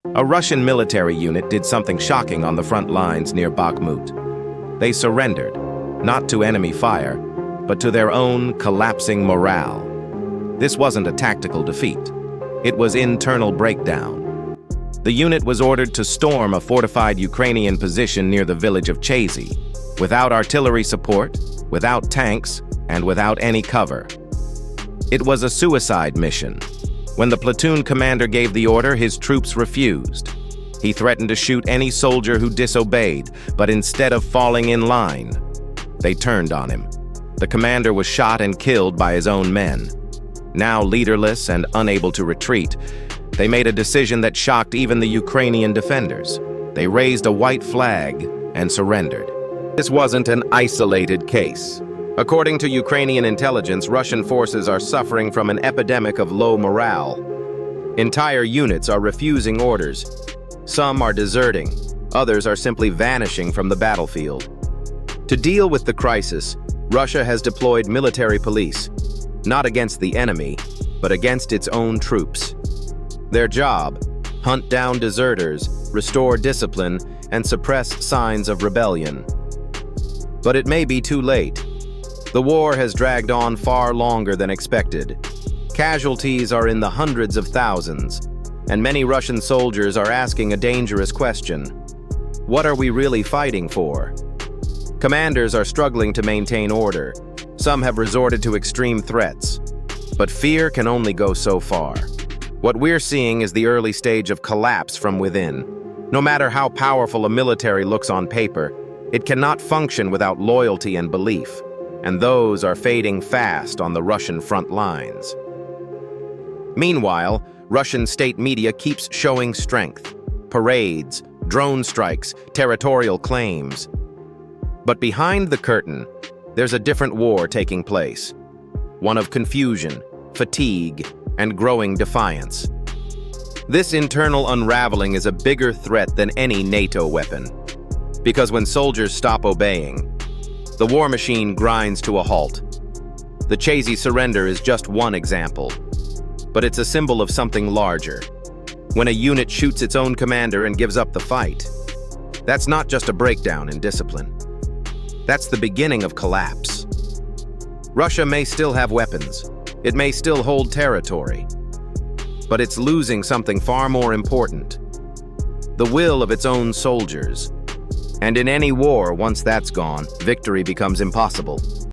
A Russian military unit did something shocking on the front lines near Bakhmut. They surrendered, not to enemy fire, but to their own collapsing morale. This wasn't a tactical defeat. It was internal breakdown. The unit was ordered to storm a fortified Ukrainian position near the village of Chasy, without artillery support, without tanks, and without any cover. It was a suicide mission. When the platoon commander gave the order, his troops refused. He threatened to shoot any soldier who disobeyed, but instead of falling in line, they turned on him. The commander was shot and killed by his own men. Now leaderless and unable to retreat, they made a decision that shocked even the Ukrainian defenders. They raised a white flag and surrendered. This wasn't an isolated case. According to Ukrainian intelligence, Russian forces are suffering from an epidemic of low morale. Entire units are refusing orders. Some are deserting. Others are simply vanishing from the battlefield. To deal with the crisis, Russia has deployed military police, not against the enemy, but against its own troops. Their job: hunt down deserters, restore discipline, and suppress signs of rebellion. But it may be too late. The war has dragged on far longer than expected. Casualties are in the hundreds of thousands, and many Russian soldiers are asking a dangerous question. What are we really fighting for? Commanders are struggling to maintain order. Some have resorted to extreme threats. But fear can only go so far. What we're seeing is the early stage of collapse from within. No matter how powerful a military looks on paper, it cannot function without loyalty and belief. And those are fading fast on the Russian front lines. Meanwhile, Russian state media keeps showing strength. Parades, drone strikes, territorial claims. But behind the curtain, there's a different war taking place. One of confusion, fatigue, and growing defiance. This internal unraveling is a bigger threat than any NATO weapon. Because when soldiers stop obeying, the war machine grinds to a halt. The Chasy surrender is just one example, but it's a symbol of something larger. When a unit shoots its own commander and gives up the fight, that's not just a breakdown in discipline. That's the beginning of collapse. Russia may still have weapons. It may still hold territory. But it's losing something far more important: the will of its own soldiers. And in any war, once that's gone, victory becomes impossible.